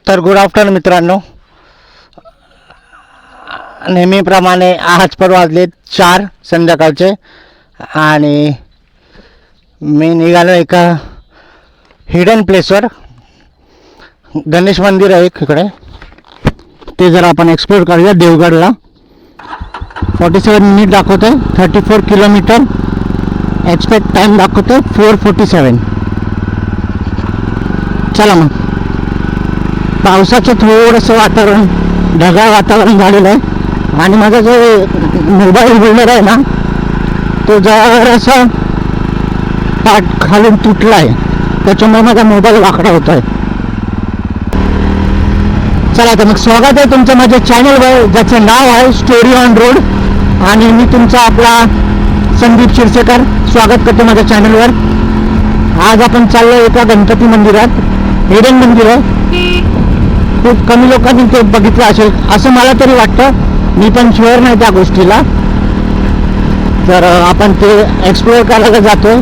तर good afternoon मित्रांनो. नेहमीप्रमाणे आज पर वाजले 4 संध्याकाळचे आणि मी निघालो एका हिडन प्लेसवर. गणेश मंदिर आहे इकडे, ते जरा आपण एक्सप्लोर करूया. देवगडला 47 मिनिट दाखवते, 34 किलोमीटर. एक्सपेक्ट टाईम दाखवते 4:47. चला मग. पावसाचं थोडंसं वातावरण, ढगाळ वातावरण झालेलं आहे आणि माझा जो मोबाईल होल्डर आहे ना, तो जरासा पाठ खालून तुटला आहे, त्याच्यामुळे माझा मोबाईल वाकडा होतो आहे. चला तर मग स्वागत आहे तुमचं माझ्या चॅनलवर, ज्याचं नाव आहे स्टोरी ऑन रोड. आणि मी तुमचा आपला संदीप शिरसेकर स्वागत करतो माझ्या चॅनलवर. आज आपण चाललो एका गणपती मंदिरात. हिडन मंदिर आहे, खूप कमी लोकांनी ते बघितलं असेल असं मला तरी वाटतं. मी पण शुअर नाही त्या गोष्टीला. तर आपण ते एक्सप्लोअर करायला जातोय.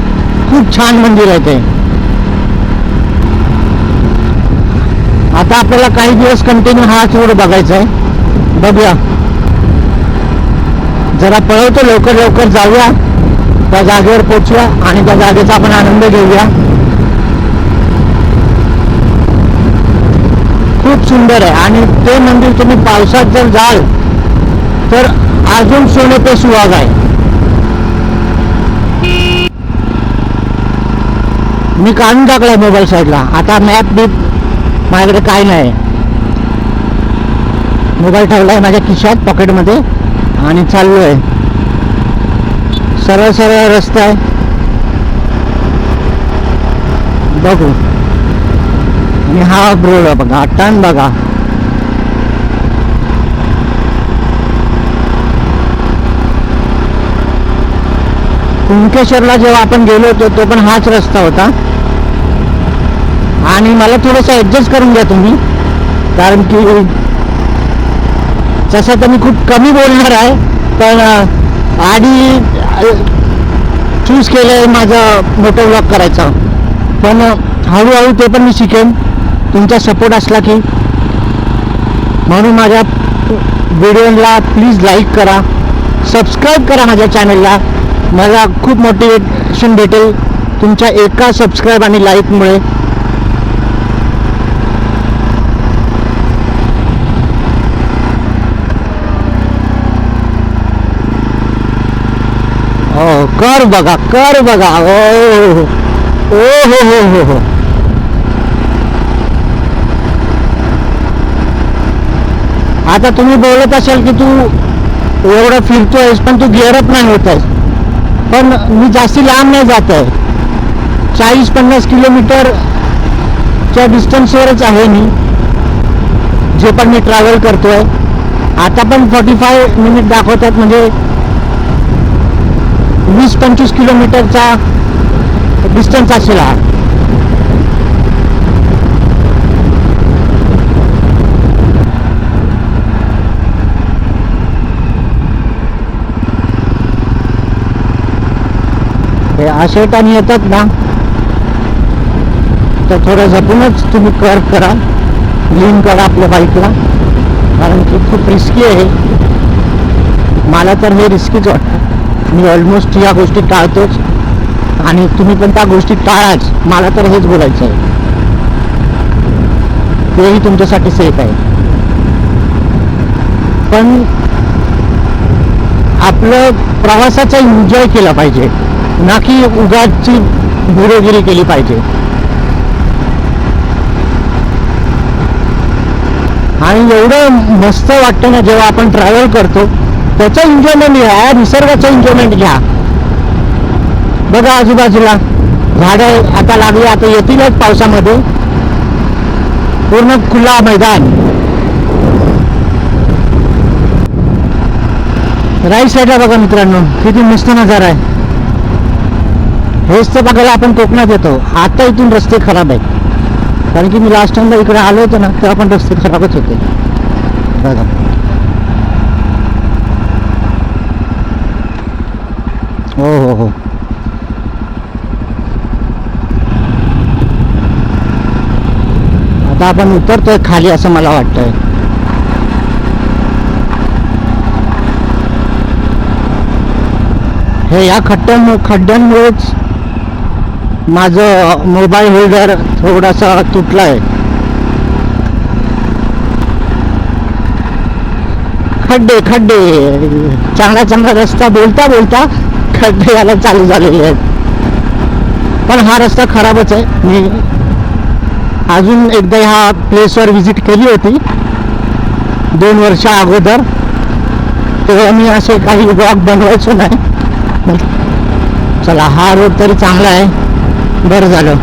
खूप छान मंदिर आहे ते. आता आपल्याला काही दिवस कंटिन्यू हाच रोड बघायचा आहे. बघूया, जरा पळवतो, लवकर लवकर जाऊया, त्या जागेवर पोचूया आणि त्या जागेचा आपण आनंद घेऊया. खूप सुंदर आहे आणि ते मंदिर तुम्ही पावसात जर जाल तर अजून सोने पे सुहाग आहे. मी काढून टाकलाय मोबाईल साईडला. आता मॅप बीप माझ्याकडे काय नाही. मोबाईल ठेवलाय माझ्या खिशात पॉकेटमध्ये आणि चाललोय. सरळ सरळ रस्ता आहे, बघू. आणि हा रोड बघा, टर्न बघा. कुणकेश्वरला जेव्हा आपण गेलो होतो तो पण हाच रस्ता होता. आणि मला थोडंसं ॲडजस्ट करून घ्या तुम्ही, कारण की तसं तर मी खूप कमी बोलणार आहे, पण आधी चूज केलं आहे माझं मोठं व्लॉग करायचा. पण हळूहळू ते पण मी शिकेन, तुमचा सपोर्ट असला की. म्हणून माझ्या व्हिडिओला प्लीज लाईक करा, सबस्क्राईब करा माझ्या चॅनलला. मला खूप मोटिवेशन भेटेल तुमच्या एका सबस्क्राईब आणि लाईकमुळे. हो, कर बघा, कर बघा. ओ हो हो हो हो. आता तुम्ही बोलत असाल की तू एवढं फिरतोयस पण तू गिअरअप नाही होत आहेस. पण मी जास्ती लांब नाही जात आहे. 40-50 किलोमीटरच्या डिस्टन्सवरच आहे मी, जे पण मी ट्रॅव्हल करतोय. आता पण 45 मिनिट दाखवतात, म्हणजे 20-25 किलोमीटरचा डिस्टन्स असेल हा. हे असे टर्न येतात ना, तर थोडं जपूनच तुम्ही कर्व करा, लीन करा आपल्या बाईकला, कारण की खूप रिस्की आहे. मला तर हे रिस्कीच वाटतं. मी ऑलमोस्ट या गोष्टी टाळतोच आणि तुम्ही पण त्या गोष्टी टाळाच. मला तर हेच बोलायचं आहे, तेही तुमच्यासाठी सेफ आहे. पण आपलं प्रवासाचा एन्जॉय केला पाहिजे, ना की उगाचची धुरेगिरी केली पाहिजे. आणि एवढं मस्त वाटतं ना जेव्हा आपण ट्रॅव्हल करतो, त्याचा एन्जॉयमेंट घ्या, निसर्गाचा एन्जॉयमेंट घ्या. बघा आजूबाजूला झाडं आता लागली, आता येतीलच पावसामध्ये. पूर्ण खुला मैदान. राईट साईडला बघा मित्रांनो, किती मस्त नजारा आहे. हेच तर बघायला आपण कोकणात येतो. आता इथून रस्ते खराब आहेत, कारण की मी लास्ट टाइमला इकडे आलो होतो ना, तेव्हा पण रस्ते खराबच होते. बघा, हो हो हो. आता आपण उतरतोय खाली असं मला वाटतंय. हे या खड्ड्यांमुळेच माझं मोबाईल होल्डर थोडासा तुटला आहे. खड्डे चांगला रस्ता बोलता खड्डे यायला चालू झालेले आहेत. पण हा रस्ता खराबच आहे. मी अजून एकदा ह्या प्लेसवर व्हिजिट केली होती 2 वर्षा अगोदर. तेव्हा मी असे काही ब्लॉग बनवायचो नाही. चला हा रोड तरी चांगला आहे, बरं झालं.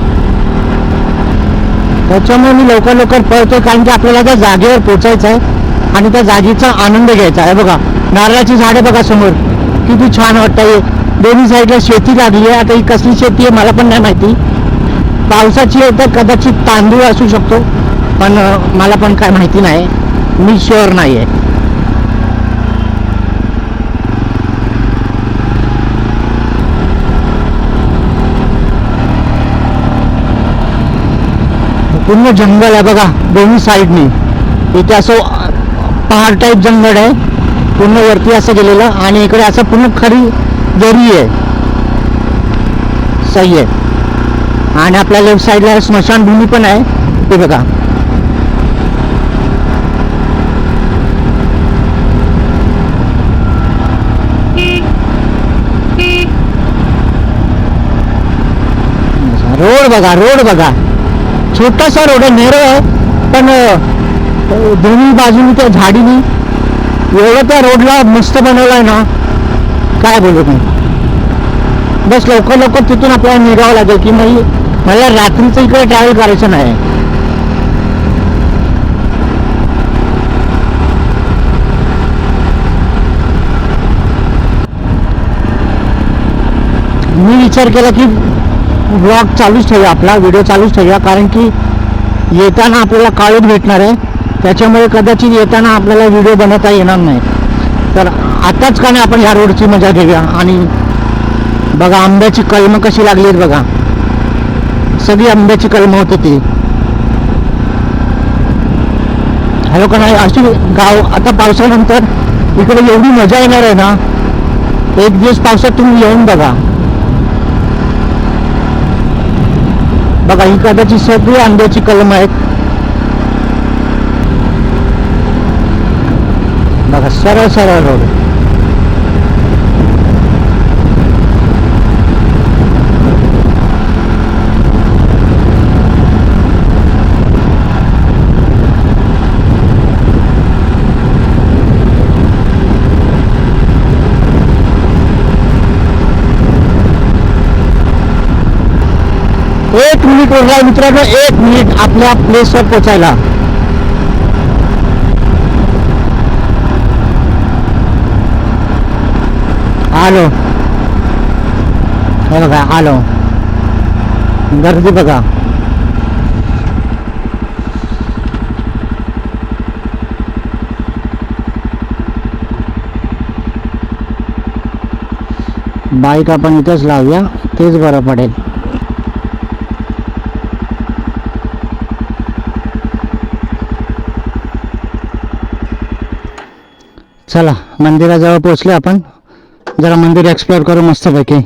त्याच्यामुळे मी लवकर पळतो, कारण की आपल्याला त्या जागेवर पोचायचं आहे आणि त्या जागेचा आनंद घ्यायचा आहे. बघा नारळाची झाडे बघा समोर, किती छान वाटतंय. दोन्ही साईडला शेती लागली आहे. आता ही कसली शेती आहे मला पण नाही माहिती. पावसाची आहे तर कदाचित तांदूळ असू शकतो, पण मला पण काय माहिती नाही, मी शुअर नाही आहे. पूर्ण जंगल आहे बघा दोन्ही साईडनी. इथे असं पहाड टाईप जंगल आहे, पूर्ण वरती असं गेलेलं, आणि इकडे असं पूर्ण खरी दरी आहे. सही आहे. आणि आपल्या लेफ्ट साईडला स्मशानभूमी पण आहे, ते बघा. रोड बघा छोटासा रोड आहे, नेरो आहे, पण दोन्ही बाजूनी त्या झाडीनी एवढं त्या रोडला मस्त बनवलाय ना, काय बोलू मी. बस लवकर तिथून आपल्याला निघावं लागेल, की मला रात्रीचं इकडे ट्रॅव्हल करायचं नाही. मी विचार केला की ब्लॉग चालूच ठेवूया, आपला व्हिडिओ चालूच ठेवूया, कारण की येताना आपल्याला काळोख भेटणार आहे. त्याच्यामुळे कदाचित येताना आपल्याला व्हिडिओ बनवता येणार नाही. तर आताच का नाही आपण ह्या रोडची मजा घेऊया. आणि बघा आंब्याची कलमं कशी लागली आहेत बघा, सगळी आंब्याची कलमं होती ती. हॅलो का नाही, अशी गाव आता पावसानंतर इकडे एवढी मजा येणार आहे ना. एक दिवस पावसात तुम्ही येऊन बघा. बघा ही कदाचित सगळी आंब्याची कलम आहेत. बघा सरळ रोड. एक मिनिट उरला मित्रांनो, 1 मिनिट आपल्या प्लेसवर पोचायला. आलो, हे बघा आलो. गर्दी बघा. बाईक आपण इथेच लावूया, तेच बरं पडेल. चला मंदिराजवळ पोहोचले आपण. जरा मंदिर एक्सप्लोर करू मस्तपैकी.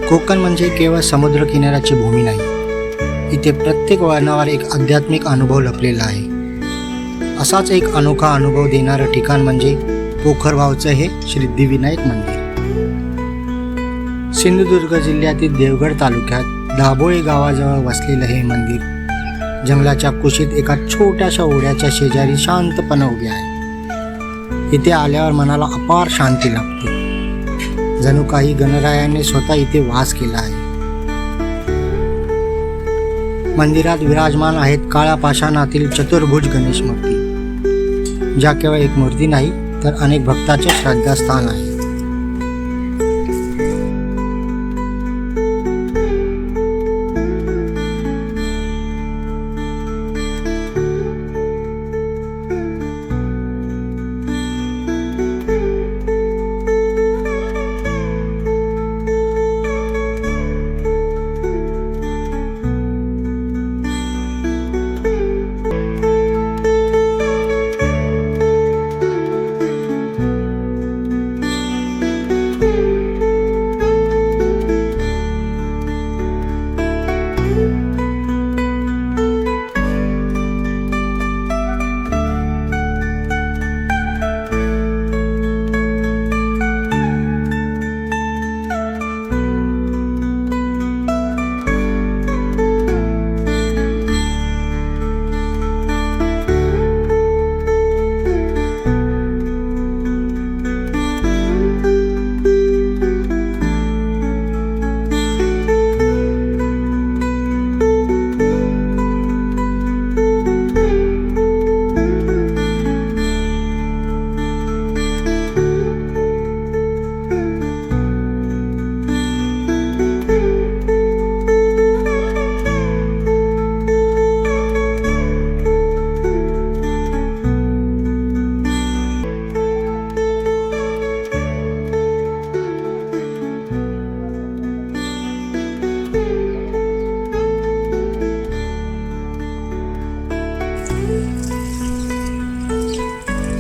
कोकण म्हणजे केवळ समुद्रकिनाऱ्याची भूमी नाही, इथे प्रत्येक वळणावर एक आध्यात्मिक अनुभव लपलेला आहे. असाच एक अनोखा अनुभव देणारं ठिकाण म्हणजे पोखरगावचं हे सिद्धिविनायक मंदिर. सिंधुदुर्ग जिल्ह्यातील देवगड तालुक्यात दाभोळे गावाजवळ वसलेलं हे मंदिर जंगलाच्या कुशीत एका छोट्याशा ओढ्याच्या शेजारी शांतपणे उभे आहे. इथे आल्यावर मनाला अपार शांती लाभते, जणू काही गणरायाने स्वतः इथे वास केला आहे. मंदिरात विराजमान आहेत काळ्या पाषाणातील चतुर्भुज गणेश मूर्ती, ज्या केवळ एक मूर्ती नाही तर अनेक भक्ताचे श्रद्धास्थान आहे.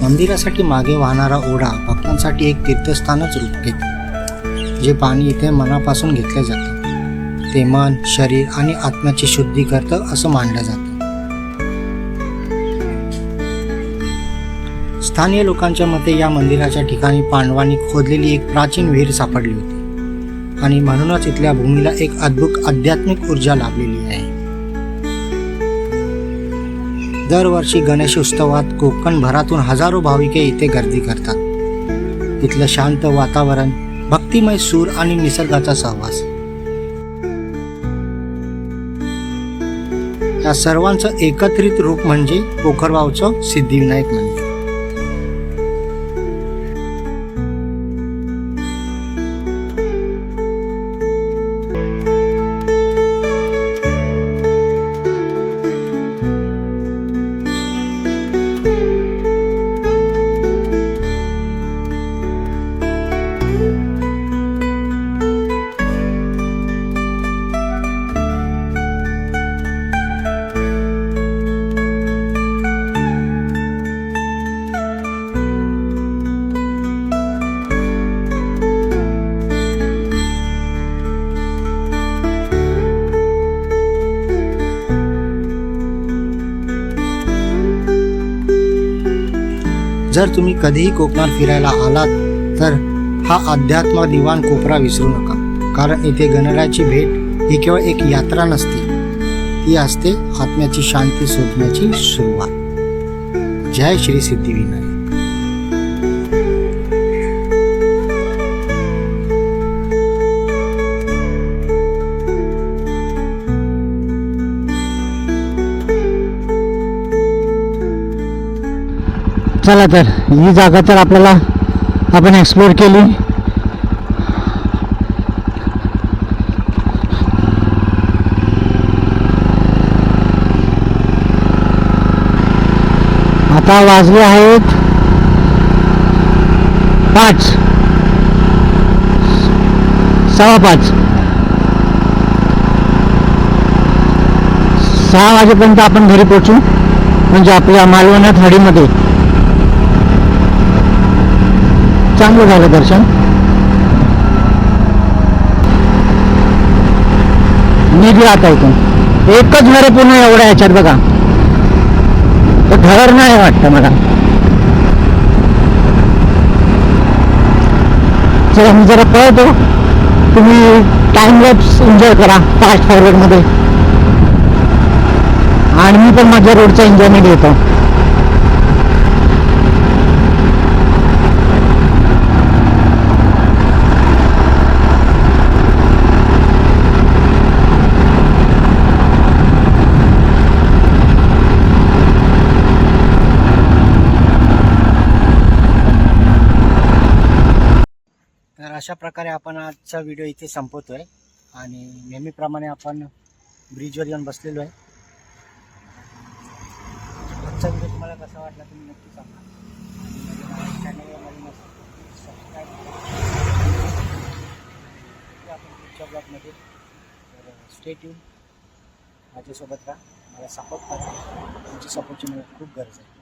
मंदिरासाठी मागे वाहणारा ओढा भक्तांसाठी एक तीर्थस्थानच रूप घेते. जे पाणी इथे मनापासून घेतले जाते ते मन, शरीर आणि आत्म्याची शुद्धी करतं असं मानलं जातं. स्थानिक लोकांच्या मते या मंदिराच्या ठिकाणी पांडवांनी खोदलेली एक प्राचीन विहीर सापडली होती आणि म्हणूनच इथल्या भूमीला एक अद्भुत आध्यात्मिक ऊर्जा लाभलेली आहे. दरवर्षी गणेश उत्सवात कोकणभरातून हजारो भाविके इथे गर्दी करतात. इथलं शांत वातावरण, भक्तिमय सूर आणि निसर्गाचा सहवास या सर्वांचं एकत्रित रूप म्हणजे पोखरगावचं सिद्धिविनायक मंदिर. जर तुम्ही कधीही कोकणात फिरायला आलात तर हा अध्यात्म दिवाण कोपरा विसरू नका, कारण इथे गणरायाची भेट ही केवळ एक यात्रा नसते, ती असते आत्म्याची शांती शोधण्याची सुरुवात. जय श्री सिद्धिविनायक. चला तर ही जागा तर आपल्याला आपण एक्सप्लोर केली. आता वाजले आहेत 5, 5:15. 6 वाजेपर्यंत आपण घरी पोहोचू, म्हणजे आपल्या मालवण थाडीमध्ये. चांगलं झालं दर्शन. निघलं आता इथून. एकच घर पूर्ण एवढ्या ह्याच्यात बघा, तर घर नाही वाटतं मला. चला मी जरा पळतो, तुम्ही टाइम लॅप्स एन्जॉय करा फास्ट फॉरवर्ड मध्ये, आणि मी पण माझ्या रोडचा एन्जॉयमेंट घेतो. तर अशा प्रकारे आपण आजचा व्हिडिओ इथे संपवतोय आणि नेहमीप्रमाणे आपण ब्रिजवर येऊन बसलेलो आहे. आजचा व्हिडिओ तुम्हाला कसा वाटला तुम्ही नक्की सांगा, आणि चॅनलवर नवीन असेल सबस्क्राईब आपण पुढच्या ब्लॉगमध्ये. तर स्टे ट्यून, माझ्यासोबत राहा, मला सपोर्ट करा. तुमची सपोर्टची मला खूप गरज आहे.